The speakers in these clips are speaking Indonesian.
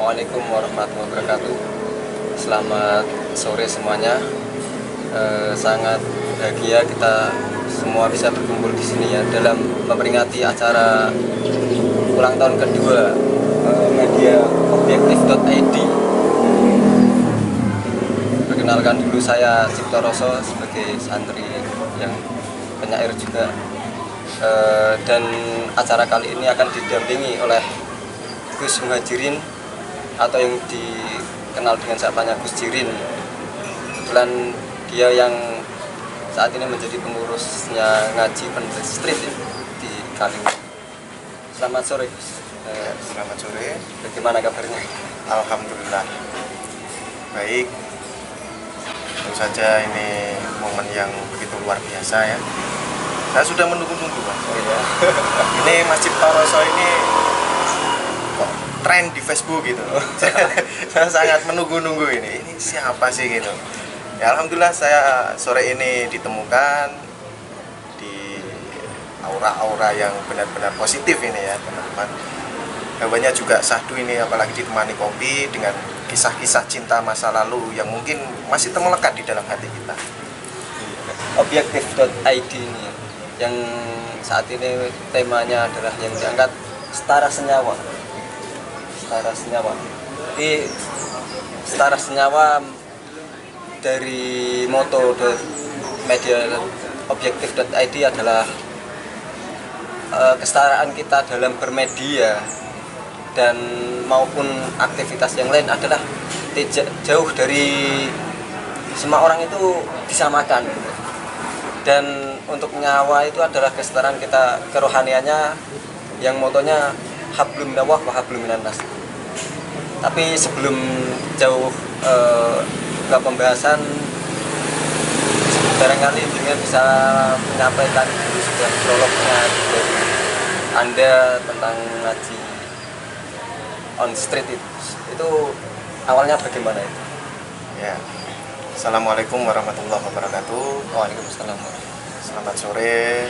Assalamualaikum warahmatullahi wabarakatuh. Selamat sore semuanya. Sangat bahagia kita semua bisa berkumpul di sini ya dalam memperingati acara ulang tahun kedua media objektif.id. Perkenalkan dulu, saya Cipto Roso sebagai santri yang penyair juga. Dan acara kali ini akan didampingi oleh Gus Muhajirin atau yang dikenal dengan sapanya Gus Jirin. Kebetulan dia yang saat ini menjadi pengurusnya ngaji Pendek Street ya, di Kalimantan. Selamat sore Gus. Selamat sore. Bagaimana kabarnya? Alhamdulillah baik. Tentu saja ini momen yang begitu luar biasa ya. Saya sudah menunggu-nunggu Pak. Oh ya. Ini Mas Cipto Roso ini kok tren di Facebook gitu. Saya sangat menunggu-nunggu ini siapa sih gitu. Ya alhamdulillah saya sore ini ditemukan di aura-aura yang benar-benar positif ini ya teman-teman. Hawanya juga syahdu ini, apalagi ditemani kopi dengan kisah-kisah cinta masa lalu yang mungkin masih melekat di dalam hati kita. Objektif.id ini yang saat ini temanya adalah yang diangkat setara senyawa. Setara senyawa. Jadi setara senyawa dari moto media objektif.id adalah kesetaraan kita dalam bermedia dan maupun aktivitas yang lain adalah jauh dari semua orang itu disamakan. Dan untuk nyawa itu adalah kesetaraan kita, kerohaniannya yang motonya hablum minallah wa hablum minan nas. Tapi sebelum jauh ke pembahasan, barangkali juga bisa menyampaikan dulu sebuah prolognya dari Anda tentang ngaji on street itu awalnya bagaimana itu? Ya. Assalamualaikum warahmatullahi wabarakatuh. Waalaikumsalam. Selamat sore.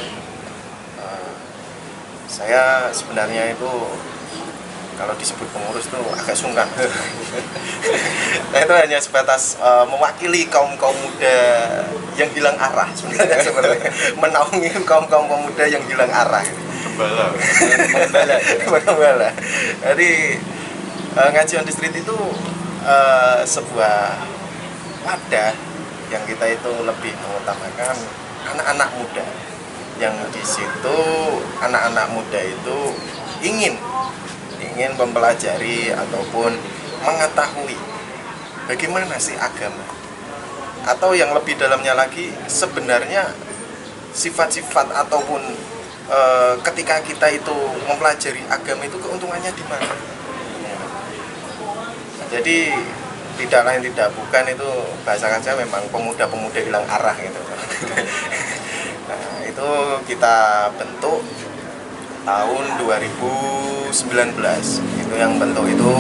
Saya sebenarnya itu kalau disebut pengurus tuh agak sungkan. Nah, itu hanya sebatas mewakili kaum muda yang hilang arah sebenarnya sebenarnya menaungi kaum muda yang hilang arah. Gembala. Jadi ngaji on the street itu sebuah wadah yang kita itu lebih mengutamakan anak-anak muda, yang di situ anak-anak muda itu ingin mempelajari ataupun mengetahui bagaimana sih agama, atau yang lebih dalamnya lagi sebenarnya sifat-sifat ataupun ketika kita itu mempelajari agama itu keuntungannya di mana. Jadi tidak lain tidak bukan itu bahasakan saya memang pemuda-pemuda hilang arah gitu. Nah, itu kita bentuk tahun 2019. Itu yang bentuk itu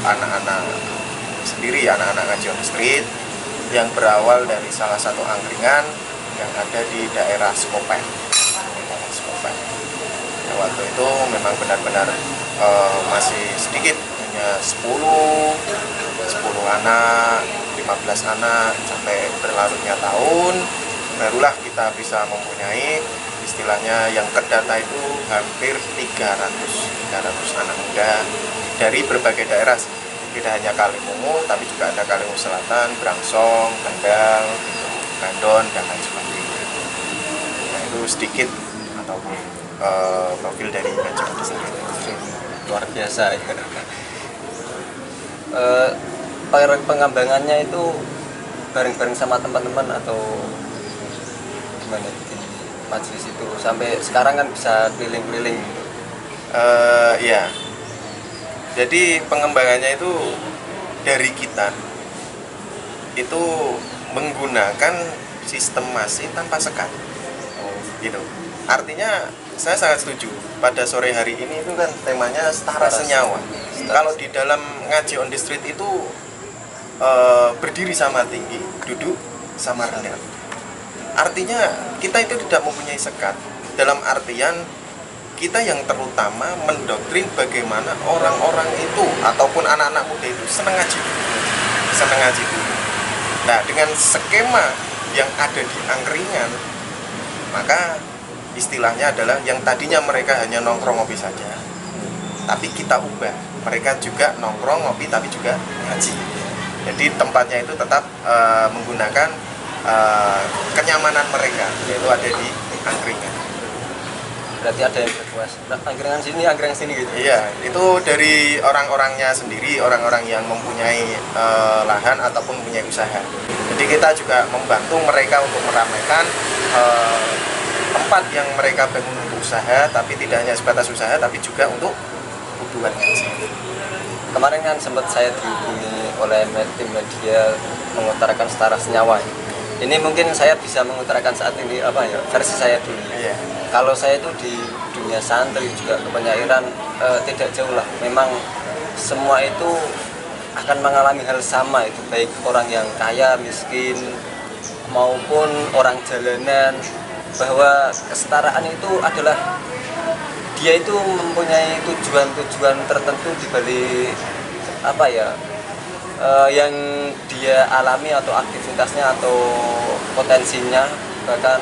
anak-anak sendiri, anak-anak ngaji on the street yang berawal dari salah satu angkringan yang ada di daerah Skopen. Nah, waktu itu memang benar-benar masih sedikit, hanya 10 anak, 15 anak, sampai berlarutnya tahun barulah kita bisa mempunyai istilahnya yang terdata itu hampir 300 anak muda dari berbagai daerah, tidak hanya Kalimungu tapi juga ada Kalimungu Selatan, Brangsong, Kendal, Bandon dan lain sebagainya. Nah, itu sedikit ataupun profil dari ngaji on the street. Luar biasa ya. Pengembangannya itu bareng-bareng sama teman-teman atau gimana di majelis itu sampai sekarang kan bisa keliling-keliling? Ya, jadi pengembangannya itu dari kita itu menggunakan sistem masih tanpa sekat, gitu. Artinya saya sangat setuju pada sore hari ini itu kan temanya setara senyawa. Kalau di dalam ngaji on the street itu berdiri sama tinggi, duduk sama rendah. Artinya kita itu tidak mempunyai sekat dalam artian kita yang terutama mendoktrin bagaimana orang-orang itu ataupun anak-anak muda itu senang ngaji dulu. Nah, dengan skema yang ada di angkringan, maka istilahnya adalah yang tadinya mereka hanya nongkrong ngopi saja, tapi kita ubah, mereka juga nongkrong ngopi tapi juga ngaji. Jadi tempatnya itu tetap menggunakan kenyamanan mereka, yaitu ada di angkringan. Berarti ada yang berpuas, angkringan sini gitu. Iya, itu dari orang-orangnya sendiri, orang-orang yang mempunyai lahan ataupun mempunyai usaha. Jadi kita juga membantu mereka untuk meramaikan tempat yang mereka bangun untuk usaha, tapi tidak hanya sebatas usaha, tapi juga untuk kebutuhan ngaji. Kemarin kan sempat saya dihubungi oleh tim media mengutarakan setara senyawa. Ini mungkin saya bisa mengutarakan saat ini versi saya dulu. Iya. Kalau saya itu di dunia santri juga kepenyairan tidak jauh lah. Memang semua itu akan mengalami hal sama itu, baik orang yang kaya, miskin maupun orang jalanan, bahwa kesetaraan itu adalah dia itu mempunyai tujuan-tujuan tertentu di balik yang dia alami atau aktivitasnya atau potensinya, bahkan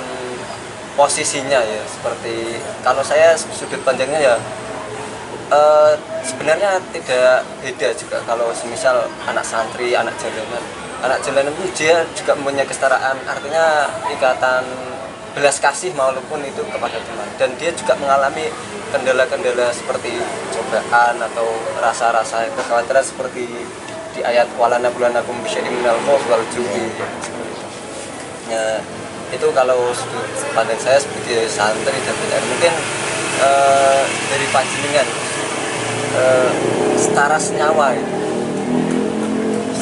posisinya ya. Seperti kalau saya sudut pandangnya ya sebenarnya tidak beda juga kalau semisal anak santri, anak jalanan itu dia juga mempunyai kesetaraan, artinya ikatan belas kasih walaupun itu kepada teman, dan dia juga mengalami kendala-kendala seperti cobaan atau rasa-rasa kekhawatiran seperti di ayat walana bulanakum bisyai'im minal khauf wal ju'i. Ya, itu kalau sudut pandang saya sebagai santri dan penyair. Mungkin dari panjenengan setara senyawa itu.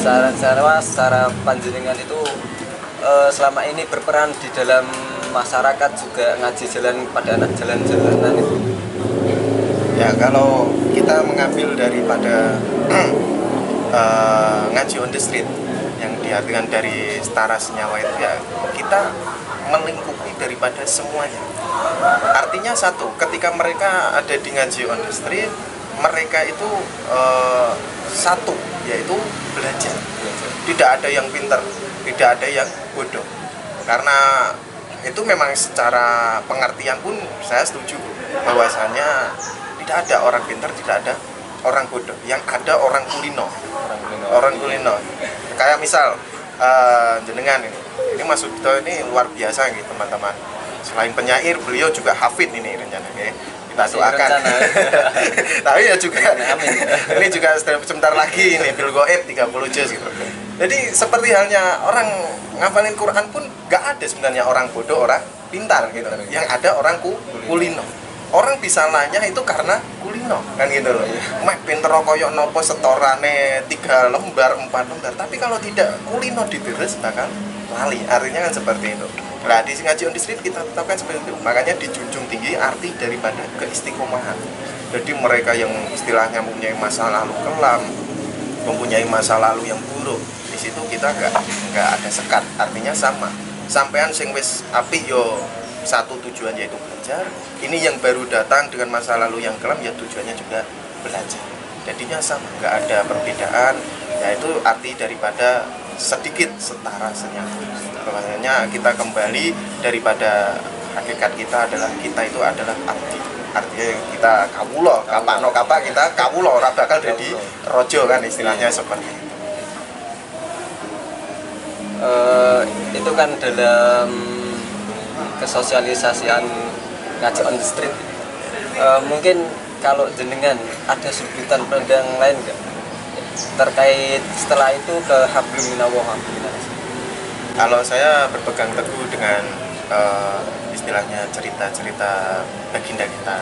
Secara panjenengan itu selama ini berperan di dalam masyarakat juga ngaji jalan pada anak jalan-jalanan itu. Ya, kalau kita mengambil daripada ngaji on the street yang diartikan dari setara senyawa itu, ya kita melingkupi daripada semuanya. Artinya satu, ketika mereka ada di ngaji on the street, mereka itu satu, yaitu belajar. Tidak ada yang pintar, tidak ada yang bodoh. Karena itu memang secara pengertian pun saya setuju bahwasanya tidak ada orang pintar, tidak ada orang bodoh, yang ada orang kulino. Kayak misal jenengan ini Mas Sudito ini luar biasa gitu teman-teman. Selain penyair, beliau juga hafid ini rencananya. Kita doakan. Tapi ya juga ini juga sebentar lagi ini bil goib 30 juz gitu. Jadi seperti halnya orang ngafalin Quran pun gak ada sebenarnya orang bodoh, orang pintar gitu. Yang ada orang kulino. Orang bisa nanya itu karena kulino kan gitu loh. Mek pinter koyo nopo setorane 3 lembar, 4 lembar. Tapi kalau tidak kulino diterus bakal lali. Artinya kan seperti itu. Nah, di ngaji on the street kita tetapkan seperti itu. Makanya dijunjung tinggi arti daripada keistiqomahan. Jadi mereka yang istilahnya mempunyai masa lalu kelam, mempunyai masa lalu yang buruk, di situ kita nggak ada sekat. Artinya sama. Sampean sing wis apik yo satu tujuan yaitu belajar. Ini yang baru datang dengan masa lalu yang kelam ya tujuannya juga belajar. Jadinya sama, nggak ada perbedaan. Yaitu arti daripada sedikit setara senyawa. Makanya kita kembali daripada hakikat kita adalah kita itu adalah abdi. Artinya kita kawula, kapakno kapak kita kawula, ora bakal dadi raja kan istilahnya seperti itu. Itu kan dalam kesosialisasian ngaji on the street. Mungkin kalau jenengan ada sudutan pandang lain nggak terkait setelah itu ke hablum minallah? Kalau saya berpegang teguh dengan istilahnya cerita-cerita baginda kita,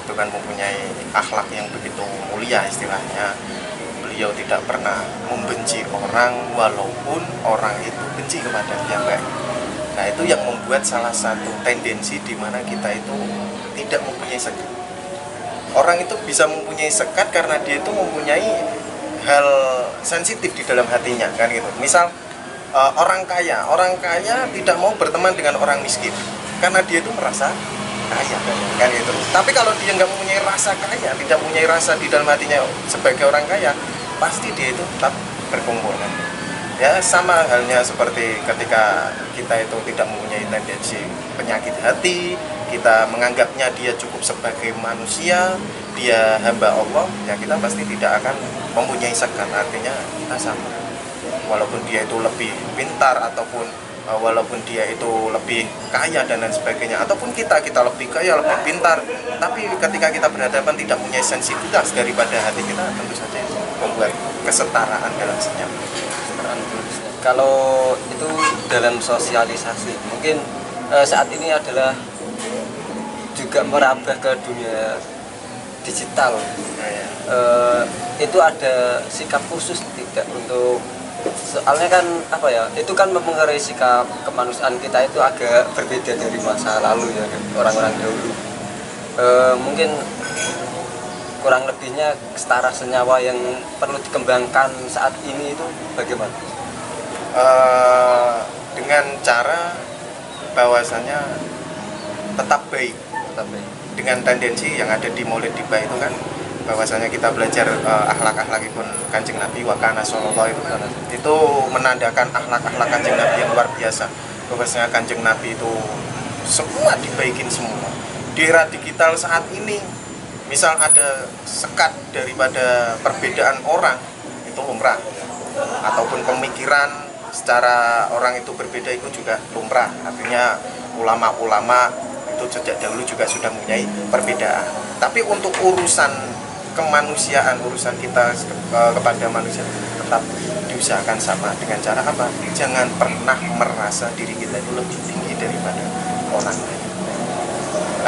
itu kan mempunyai akhlak yang begitu mulia istilahnya. Beliau tidak pernah membenci orang walaupun orang itu benci kepada yang baik. Nah, itu yang membuat salah satu tendensi di mana kita itu tidak mempunyai sekat. Orang itu bisa mempunyai sekat karena dia itu mempunyai hal sensitif di dalam hatinya kan gitu. Misal orang kaya tidak mau berteman dengan orang miskin karena dia itu merasa kaya kan itu. Tapi kalau dia nggak mempunyai rasa kaya, tidak mempunyai rasa di dalam hatinya sebagai orang kaya, pasti dia itu tetap berkumpul kan. Ya sama halnya seperti ketika kita itu tidak mempunyai tendensi penyakit hati, kita menganggapnya dia cukup sebagai manusia, dia hamba Allah, ya kita pasti tidak akan mempunyai sekat. Artinya kita sama, walaupun dia itu lebih pintar ataupun walaupun dia itu lebih kaya dan lain sebagainya, ataupun kita lebih kaya, lebih pintar, tapi ketika kita berhadapan tidak punya sensitivitas daripada hati kita, tentu saja membuat kesetaraan dalam senyap. Kalau itu dalam sosialisasi, mungkin saat ini adalah juga merambah ke dunia digital. Itu ada sikap khusus tidak untuk, soalnya kan apa ya, itu kan mempengaruhi sikap kemanusiaan kita itu agak berbeda dari masa lalu ya, orang-orang dahulu. Mungkin kurang lebihnya setara senyawa yang perlu dikembangkan saat ini itu bagaimana? Dengan cara bahwasanya tetap baik dengan tendensi yang ada di Maulid Tiba itu kan, bahwasanya kita belajar akhlak-akhlakipun Kanjeng Nabi Wakana Sallallahu itu menandakan akhlak-akhlak Kanjeng Nabi yang luar biasa, bahwasanya Kanjeng Nabi itu semua dibaikin semua. Di era digital saat ini, misal ada sekat daripada perbedaan orang, itu lumrah, ataupun pemikiran secara orang itu berbeda itu juga lumrah. Artinya ulama-ulama itu sejak dahulu juga sudah mempunyai perbedaan. Tapi untuk urusan kemanusiaan, urusan kita kepada manusia tetap diusahakan sama. Dengan cara apa? Jangan pernah merasa diri kita itu lebih tinggi daripada orang lain.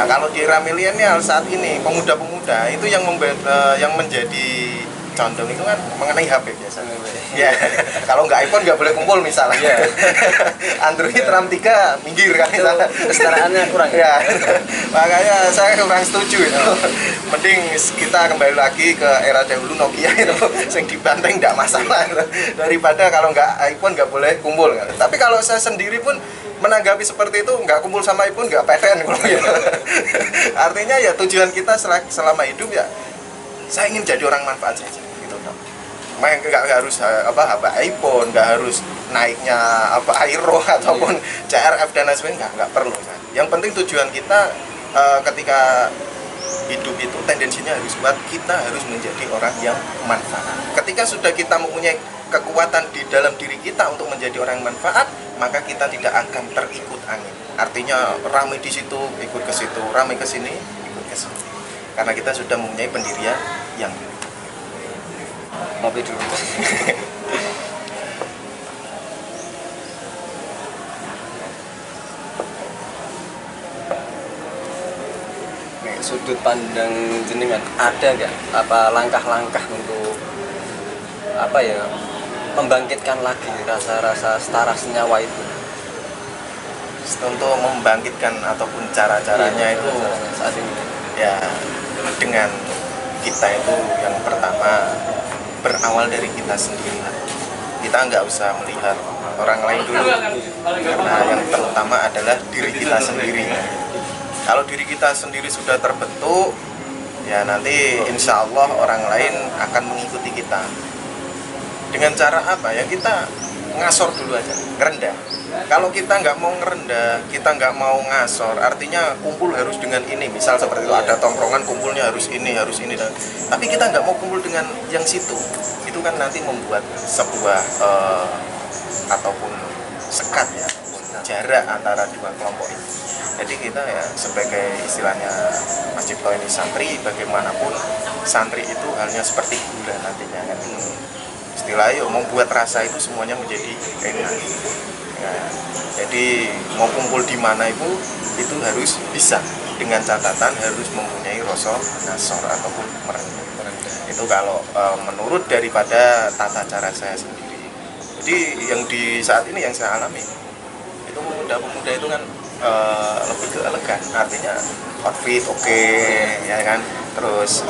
Nah, kalau di era milenial saat ini, pemuda-pemuda itu yang menjadi condong itu kan mengenai HP biasanya. Ya, kalau nggak iPhone nggak boleh kumpul misalnya. Yeah. Android RAM 3 minggir kan misalnya. Kesetaraannya kurang. Ya, makanya saya kurang setuju itu. Mending kita kembali lagi ke era dahulu Nokia itu, yang dibanteng nggak masalah. Daripada kalau nggak iPhone nggak boleh kumpul. Tapi kalau saya sendiri pun menanggapi seperti itu, nggak kumpul sama iPhone nggak peden. Artinya ya tujuan kita selama hidup ya, saya ingin jadi orang manfaat saja gitu dong. Nggak harus iPhone, nggak harus naiknya Aero ataupun CRF dan lain sebagainya, nggak perlu kan. Yang penting tujuan kita ketika hidup itu tendensinya harus buat kita harus menjadi orang yang manfaat. Ketika sudah kita mempunyai kekuatan di dalam diri kita untuk menjadi orang yang manfaat, maka kita tidak akan terikut angin. Artinya ramai di situ ikut ke situ, ramai ke sini ikut ke sini. Karena kita sudah mempunyai pendirian yang Ngopi dulu. Nih, sudut pandang jenengan ada nggak apa langkah-langkah untuk apa ya, membangkitkan lagi rasa-rasa setara senyawa itu? untuk membangkitkan ataupun cara-caranya itu saat ini ya dengan kita itu yang pertama berawal dari kita sendiri. Kita nggak usah melihat orang lain dulu, karena yang terutama adalah diri kita sendiri. Kalau diri kita sendiri sudah terbentuk, ya nanti insya Allah orang lain akan mengikuti kita. Dengan cara apa ya, kita ngasor dulu aja, ngerendah. Kalau kita nggak mau ngerendah, kita nggak mau ngasor, artinya kumpul harus dengan ini. Misal seperti itu, ada tongkrongan kumpulnya harus ini. Tapi kita nggak mau kumpul dengan yang situ. Itu kan nanti membuat sebuah ataupun sekat ya, jarak antara dua kelompok ini. Jadi kita ya sebagai istilahnya Mas Cipto ini santri, bagaimanapun santri itu halnya seperti gula nantinya kan. Istilahnya membuat rasa itu semuanya menjadi enak. Ya, jadi mau kumpul di mana itu harus bisa, dengan catatan harus mempunyai rasa nasor ataupun merendah. Itu kalau menurut daripada tata cara saya sendiri. Jadi yang di saat ini yang saya alami itu pemuda-pemuda itu kan lebih ke elegan, artinya outfit oke, ya kan, terus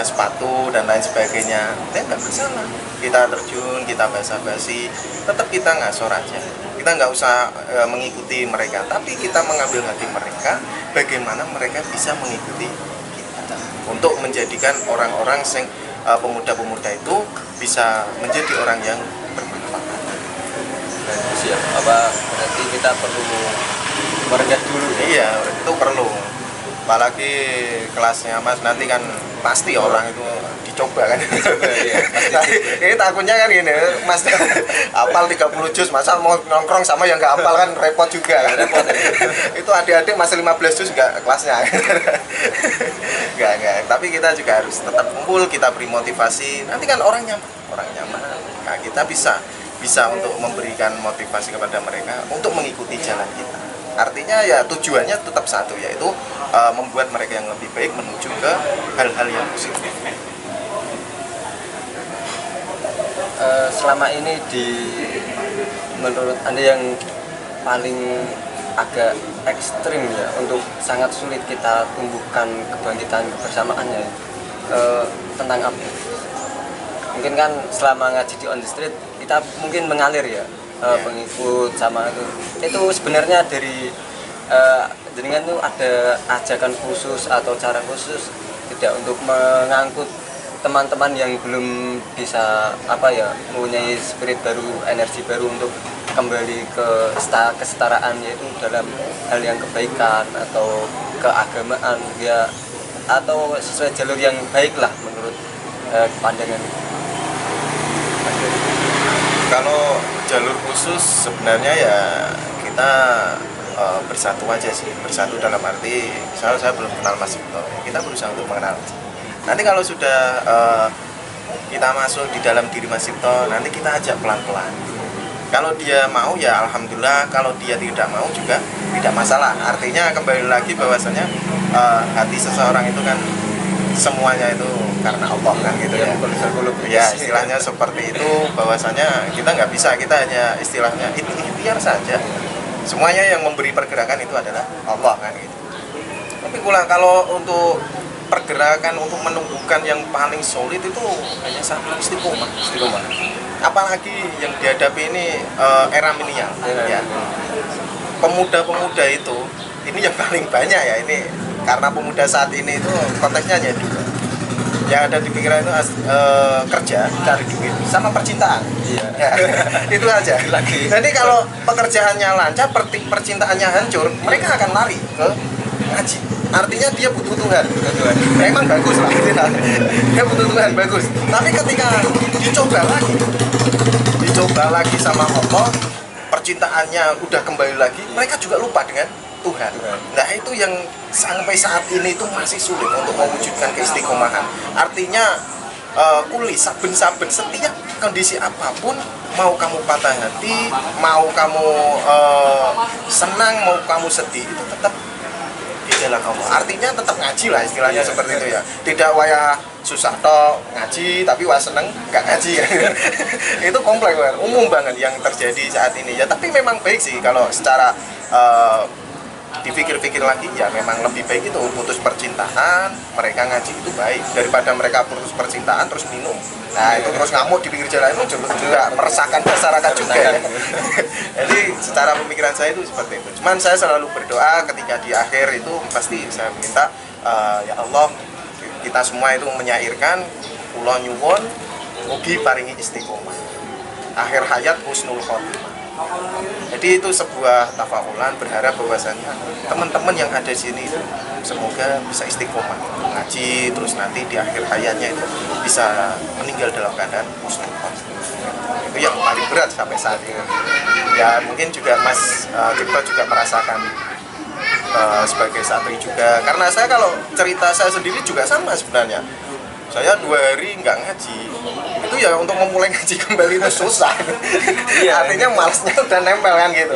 sepatu dan lain sebagainya, ya nggak masalah. Kita terjun, kita basa-basi, tetap kita ngasor aja. Kita nggak usah mengikuti mereka, tapi kita mengambil hati mereka, bagaimana mereka bisa mengikuti kita untuk menjadikan orang-orang yang pemuda-pemuda itu bisa menjadi orang yang bermanfaat. Siap. Berarti kita perlu merendah dulu. Iya, itu perlu. Apalagi kelasnya Mas nanti kan pasti orang itu dicoba kan. Iya, Ini takutnya kan gini, Mas hafal 30 juz, masa mau nongkrong sama yang nggak hafal kan repot juga kan. Repot, ya. Itu adik-adik masih 15 juz nggak kelasnya. Nggak. Tapi kita juga harus tetap kumpul, kita beri motivasi. Nanti kan orang nyaman. Nah, kita bisa untuk memberikan motivasi kepada mereka untuk mengikuti jalan kita. Artinya ya tujuannya tetap satu, yaitu membuat mereka yang lebih baik menuju ke hal-hal yang positif. Selama ini menurut Anda yang paling agak ekstrim ya, untuk sangat sulit kita tumbuhkan kebangkitan kebersamaannya, tentang apa? Mungkin kan selama ngaji di On The Street kita mungkin mengalir ya, pengikut sama itu sebenarnya dari jenengan tuh ada ajakan khusus atau cara khusus tidak untuk mengangkut teman-teman yang belum bisa mempunyai spirit baru, energi baru untuk kembali ke kesetaraan, yaitu dalam hal yang kebaikan atau keagamaan ya, atau sesuai jalur yang baik lah menurut pandangan. Kalau jalur khusus sebenarnya ya kita bersatu aja sih, bersatu dalam arti misalnya saya belum kenal Mas Cipto, kita berusaha untuk mengenal. Nanti kalau sudah kita masuk di dalam diri Mas Cipto, nanti kita ajak pelan-pelan. Kalau dia mau ya alhamdulillah, kalau dia tidak mau juga tidak masalah. Artinya kembali lagi bahwasanya hati seseorang itu kan semuanya itu karena Allah kan gitu ya. Ya istilahnya seperti itu, bahwasanya kita nggak bisa, kita hanya istilahnya ikhtiar saja. Semuanya yang memberi pergerakan itu adalah Allah kan gitu. Tapi kalau untuk pergerakan untuk menumbuhkan yang paling solid itu hanya satu, istiqomah. Apalagi yang dihadapi ini era milenial ya. Pemuda-pemuda itu ini yang paling banyak ya, ini karena pemuda saat ini itu konteksnya hanya dua. Yang ada di pikiran itu kerja, cari duit, sama percintaan. Iya. Ya, itu aja. Jadi kalau pekerjaannya lancar, percintaannya hancur, mereka akan lari ke ngaji. Artinya dia butuh Tuhan. Memang bagus lah. Dia butuh Tuhan, bagus. Tapi ketika dicoba lagi sama Allah, percintaannya udah kembali lagi, mereka juga lupa dengan Tuhan. Nah itu yang sampai saat ini itu masih sulit untuk mewujudkan keistiqomahan. Artinya saben-saben setiap kondisi apapun, mau kamu patah hati, mau kamu senang, mau kamu sedih, itu tetap di jalan Allah. Artinya tetap ngaji lah istilahnya, seperti itu ya. Tidak waya susah toh ngaji, tapi wah seneng nggak ngaji ya. Itu kompleks banget, umum banget yang terjadi saat ini ya. Tapi memang baik sih kalau secara dipikir-pikir lagi ya, memang lebih baik itu putus percintaan, mereka ngaji itu baik daripada mereka putus percintaan terus minum. Nah itu terus ngamuk di pinggir jalan itu juga meresahkan masyarakat juga ya. Jadi secara pemikiran saya itu seperti itu. Cuman saya selalu berdoa ketika di akhir itu pasti saya minta ya Allah, kita semua itu menyairkan kula nyuwun mugi paringi istiqomah, akhir hayat husnul khotimah. Jadi itu sebuah tafakulan, berharap bahwasanya teman-teman yang ada di sini itu semoga bisa istiqomah ngaji, terus nanti di akhir hayatnya itu bisa meninggal dalam keadaan husnul khotimah. Itu yang paling berat sampai saat ini. Ya mungkin juga Mas Cipto juga merasakan sebagai santri juga, karena saya kalau cerita saya sendiri juga sama sebenarnya. Saya 2 hari nggak ngaji, itu ya untuk memulai ngaji kembali itu susah. Artinya malasnya udah nempel kan gitu.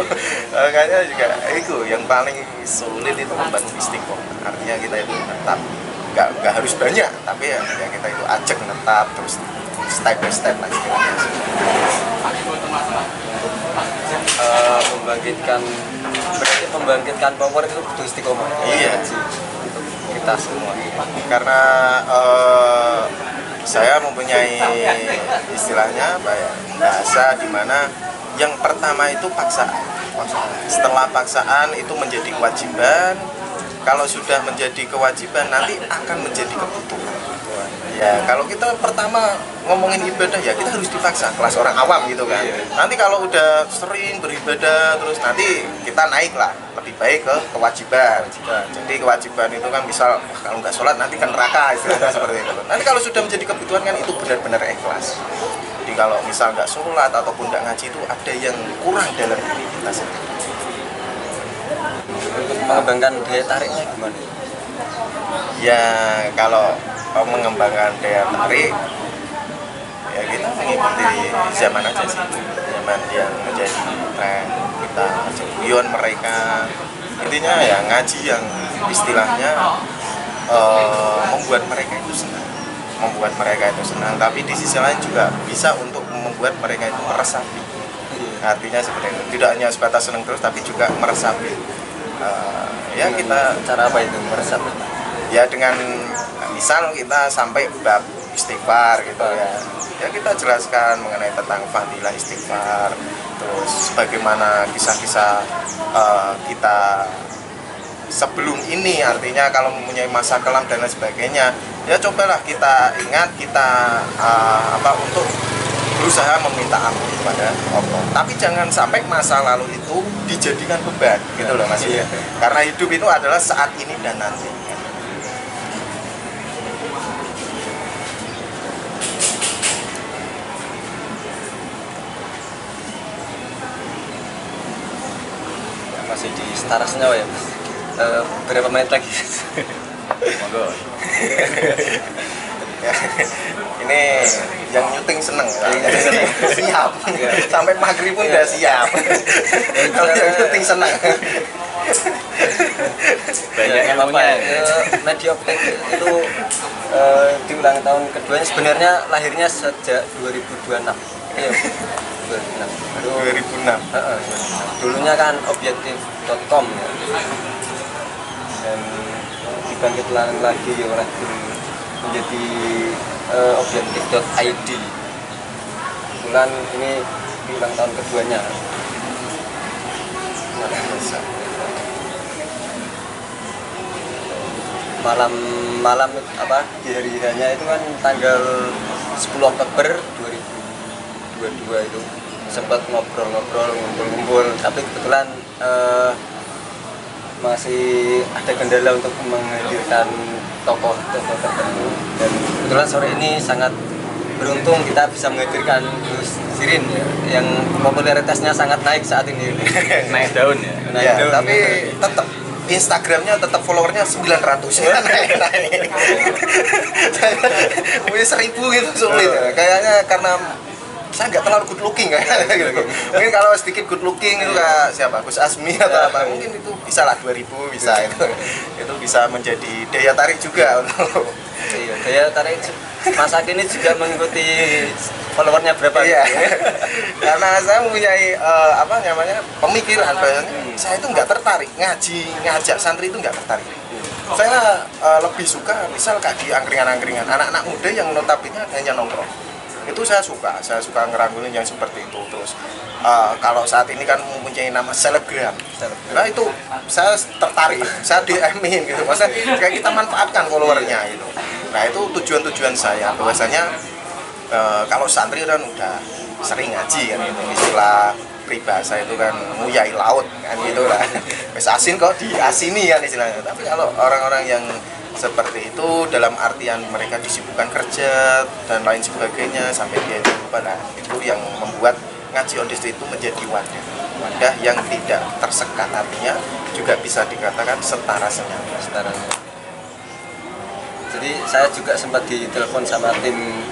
Kayaknya juga itu yang paling sulit itu membangun istiqomah. Artinya kita itu tetap nggak harus banyak, tapi ya kita itu ajak tetap terus step by step lah istilahnya. Membangkitkan power itu butuh istiqomah. Iya. Kita semua. Karena saya mempunyai istilahnya bahasa di mana Yang pertama itu paksaan. Setelah paksaan itu menjadi kewajiban. Kalau sudah menjadi kewajiban nanti akan menjadi kebutuhan. Ya kalau kita pertama ngomongin ibadah ya kita harus dipaksa, kelas orang awam gitu kan. Nanti kalau udah sering beribadah terus nanti kita naik lah, lebih baik ke kewajiban. Jadi kewajiban itu kan misal kalau nggak sholat nanti kan neraka istilahnya seperti itu. Nanti kalau sudah menjadi kebutuhan kan itu benar-benar ikhlas. Jadi kalau misal nggak sholat ataupun nggak ngaji itu ada yang kurang dalam diri kita sendiri. Untuk mengembangkan daya tariknya gimana? Ya kalau mengembangkan daya tarik ya kita mengikuti zaman aja sih, zaman yang menjadi tren, kita guyon mereka, intinya ya ngaji yang istilahnya membuat mereka itu senang, tapi di sisi lain juga bisa untuk membuat mereka itu meresapi. Artinya seperti itu, tidak hanya sebatas senang terus tapi juga meresapi. Ya kita cara apa itu meresapi? Ya dengan misal kita sampai bab istighfar gitu ya kita jelaskan mengenai tentang fadilah istighfar, terus bagaimana kisah-kisah kita sebelum ini, artinya kalau mempunyai masa kelam dan lain sebagainya ya cobalah kita ingat, kita untuk berusaha meminta ampun kepada Allah, tapi jangan sampai masa lalu itu dijadikan beban gitu loh Mas. Karena hidup itu adalah saat ini dan nanti. Masih di Setara Senyawa ya Mas? Berapa menit lagi? Monggo. Ini yang nyuting seneng, siap sampai maghrib pun udah siap. Kalau yang nyuting seneng banyak yang punya media optik itu di ulang tahun keduanya sebenarnya lahirnya sejak 2026. Iya, 2006. Dulunya kan objektif.com ya. Dan dibangkitkan lagi oleh menjadi objektif.id. Kebetulan ini di ulang tahun keduanya. Malam di hari hanya itu kan tanggal 10 Oktober 2022 itu sempat ngobrol-ngobrol, ngumpul-ngumpul, tapi kebetulan masih ada kendala untuk menghadirkan tokoh tertentu, dan kebetulan sore ini sangat beruntung kita bisa menghadirkan Gus Sirin ya, yang popularitasnya sangat naik saat ini. Naik daun ya. Naik daun, tapi tetap Instagramnya tetap followernya 900 ya, naik. Punya 1000 gitu sulit ya. Kayaknya karena saya nggak terlalu good looking kayaknya gitu. Mungkin kalau sedikit good looking itu kayak siapa, Gus Asmi atau apa, mungkin itu bisa lah 2000 bisa itu bisa menjadi daya tarik juga untuk daya tarik masa kini juga mengikuti followernya berapa. Iya. Karena saya mempunyai pemikiran bahwa saya itu nggak tertarik ngajak santri itu nggak tertarik. Saya lebih suka misal kayak di angkringan-angkringan anak-anak muda yang notabene hanya nongkrong. Itu saya suka ngerangkulin yang seperti itu. Terus kalau saat ini kan mempunyai nama selebgram. Nah itu saya tertarik, saya DM-in gitu. Maksudnya kayak kita manfaatkan followernya gitu. Nah itu tujuan saya bahwasanya kalau santri kan udah sering ngaji kan gitu. Istilah peribahasa itu kan nguyai laut kan gitu lah. Wes asin kok diasini kan istilahnya. Tapi kalau orang-orang yang seperti itu dalam artian mereka disibukkan kerja dan lain sebagainya sampai dia itu lupa, nah itu yang membuat ngaji on the street itu menjadi wadah yang tidak tersekat, artinya juga bisa dikatakan setara senyawa. Jadi saya juga sempat ditelepon sama tim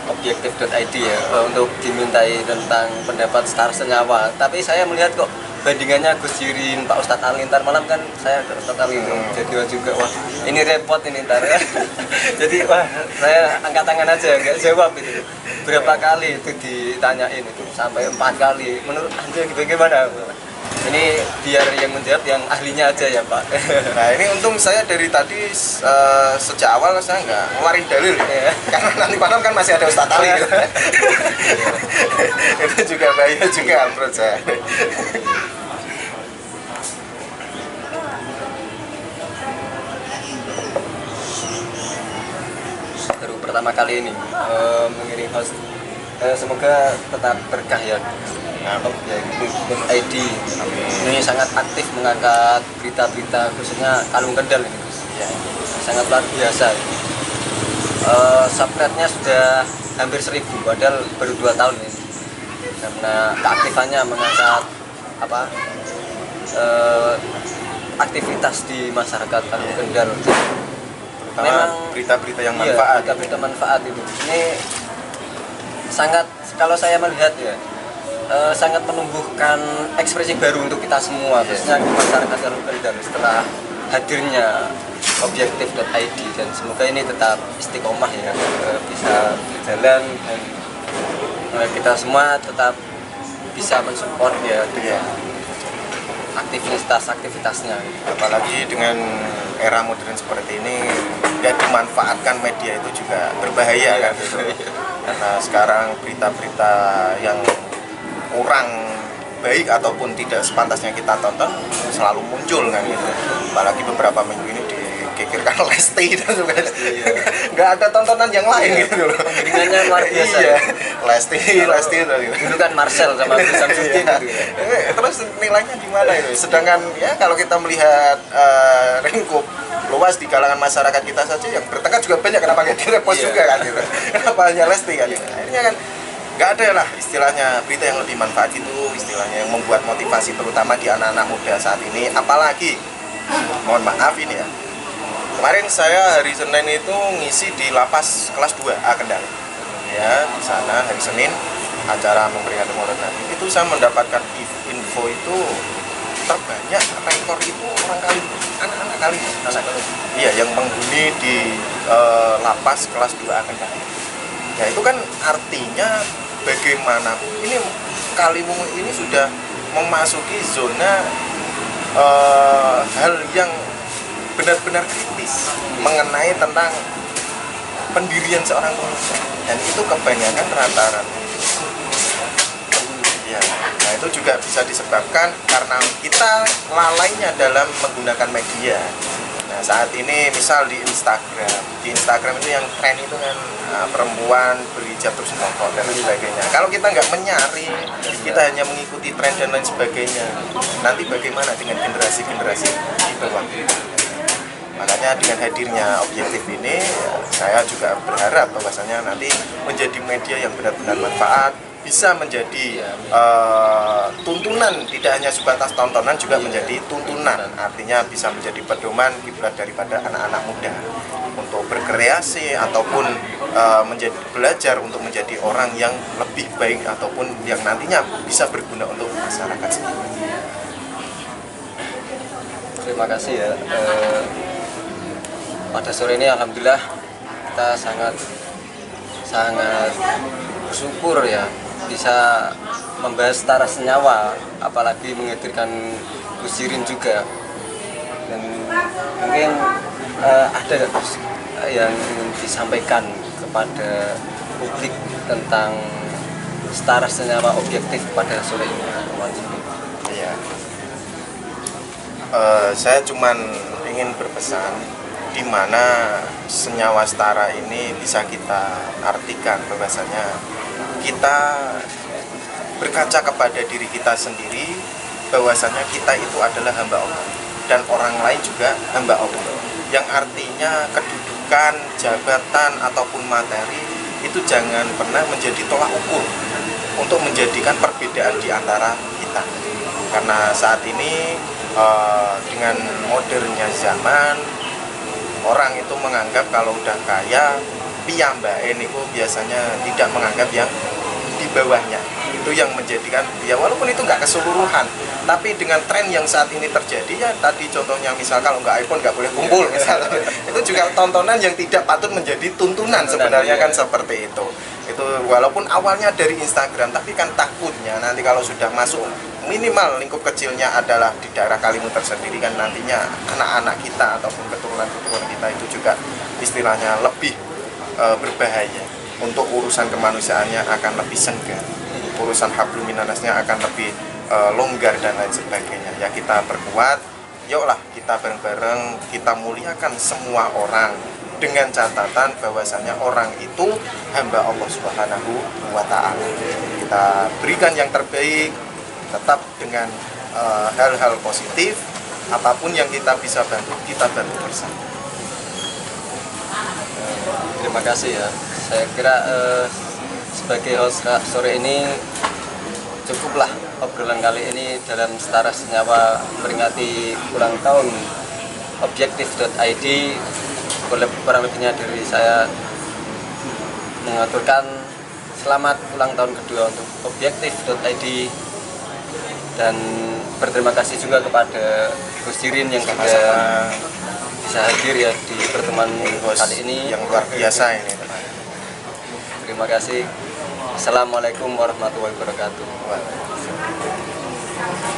objektif.id ya untuk dimintai tentang pendapat setara senyawa, tapi saya melihat kok bandingannya Gus Jirin, Pak Ustadz Ali, ntar malam kan saya ke Ustadz Ali jadi juga, wah ini repot ini ntar ya. Jadi wah saya angkat tangan aja nggak jawab itu. Berapa kali itu ditanyain itu sampai 4 kali. Menurut Anda bagaimana? Ini biar yang menjawab yang ahlinya aja ya Pak. Nah ini untung saya dari tadi sejak awal saya nggak ngeluarin dalil ya. Karena nanti malam kan masih ada Ustadz Ali gitu. Itu juga berbahaya juga menurut saya. Baru pertama kali ini mengirim host. Semoga tetap berkah ya. Gus ID ini sangat aktif mengangkat berita-berita khususnya Kalung Kendal ini Gus. Ya, sangat luar biasa. Subscribe-nya sudah hampir 1000 padahal baru 2 tahun ini. Karena keaktifannya mengangkat aktivitas di masyarakat Kalung Kendal. Memang berita-berita yang manfaat. Iya, berita manfaat itu. Ini sangat, kalau saya melihat ya, sangat menumbuhkan ekspresi baru untuk kita semua, khususnya masyarakat Kalung Kendal setelah hadirnya objektif.id, dan semoga ini tetap istiqomah ya, bisa berjalan dan kita semua tetap bisa mensupport ya aktivitasnya. Apalagi dengan era modern seperti ini, ya dimanfaatkan media itu juga berbahaya kan gitu. Karena sekarang berita-berita yang kurang baik ataupun tidak sepantasnya kita tonton selalu muncul kan gitu. Apalagi beberapa minggu ini dikikirkan Lesti dan juga nggak ada tontonan yang lain gitu loh. Penggiringannya luar biasa. Iya, Lesti gitu. Dulu kan Marcel sama Gus Samsudin gitu. Terus nilainya di mana itu? Sedangkan ya kalau kita melihat lingkup luas di kalangan masyarakat kita saja yang bertengkar juga banyak, kenapa nggak direpost juga kan gitu. Kenapa hanya Lesti kan gitu. Akhirnya kan nggak ada lah istilahnya berita yang lebih manfaat itu, istilahnya yang membuat motivasi terutama di anak-anak muda saat ini. Apalagi mohon maaf ini ya, kemarin saya hari Senin itu ngisi di lapas kelas 2A Kendal ya, di sana hari Senin acara memperingati Maulid Nabi itu saya mendapatkan info itu terbanyak rekor itu orang Kalimun, anak-anak Kalimun, iya yang menghuni di lapas kelas 2A Kendal. Ya itu kan artinya bagaimana ini Kalimun ini sudah memasuki zona hal yang benar-benar kritis mengenai tentang pendirian seorang manusia, dan itu kebanyakan rata-rata. Ya, nah itu juga bisa disebabkan karena kita lalainya dalam menggunakan media. Nah saat ini misal di Instagram itu yang tren itu kan perempuan berhijab terus ngotot dan sebagainya. Kalau kita nggak menyari, kita hanya mengikuti tren dan lain sebagainya, nanti bagaimana dengan generasi-generasi di bawah kita? Makanya dengan hadirnya objektif ini, saya juga berharap bahwasanya nanti menjadi media yang benar-benar manfaat, bisa menjadi tuntunan, tidak hanya sebatas tontonan, juga menjadi tuntunan. Artinya bisa menjadi pedoman kiblat daripada anak-anak muda untuk berkreasi ataupun menjadi belajar untuk menjadi orang yang lebih baik ataupun yang nantinya bisa berguna untuk masyarakat sendiri. Terima kasih ya. Pada sore ini alhamdulillah kita sangat bersyukur ya bisa membahas setara senyawa, apalagi menghadirkan Gus Irin juga. Dan mungkin ada yang ingin disampaikan kepada publik tentang setara senyawa objektif pada sore ini. Iya. Saya cuman ingin berpesan di mana senyawa setara ini bisa kita artikan bahwasanya kita berkaca kepada diri kita sendiri, bahwasanya kita itu adalah hamba Allah dan orang lain juga hamba Allah, yang artinya kedudukan, jabatan ataupun materi itu jangan pernah menjadi tolak ukur untuk menjadikan perbedaan di antara kita. Karena saat ini dengan modernnya zaman, orang itu menganggap kalau udah kaya, piyambake niku biasanya tidak menganggap yang di bawahnya. Itu yang menjadikan, ya walaupun itu nggak keseluruhan, tapi dengan tren yang saat ini terjadi, ya tadi contohnya misal kalau nggak iPhone nggak boleh kumpul misalnya, itu juga tontonan yang tidak patut menjadi tuntunan sebenarnya kan seperti itu. Itu walaupun awalnya dari Instagram, tapi kan takutnya nanti kalau sudah masuk minimal lingkup kecilnya adalah di daerah Kalimun tersendiri, kan nantinya anak-anak kita ataupun keturunan-keturunan kita itu juga istilahnya lebih berbahaya, untuk urusan kemanusiaannya akan lebih senggang. urusan hablum minannasnya akan lebih longgar dan lain sebagainya. Ya kita perkuat, yuklah kita bareng-bareng kita muliakan semua orang dengan catatan bahwasanya orang itu hamba Allah Subhanahu wa Ta'ala. Kita berikan yang terbaik, tetap dengan hal-hal positif, apapun yang kita bisa bantu, kita bantu bersama. Terima kasih ya. Saya kira sebagai host sore ini cukuplah obrolan kali ini dalam setara senyawa memperingati ulang tahun objektif.id. Kurang lebihnya dari saya mengaturkan selamat ulang tahun kedua untuk objektif.id dan berterima kasih juga kepada Gus Jirin yang sudah bisa hadir ya di pertemuan kali ini yang luar biasa ini. Terima kasih. Assalamualaikum warahmatullahi wabarakatuh. Waalaikumsalam.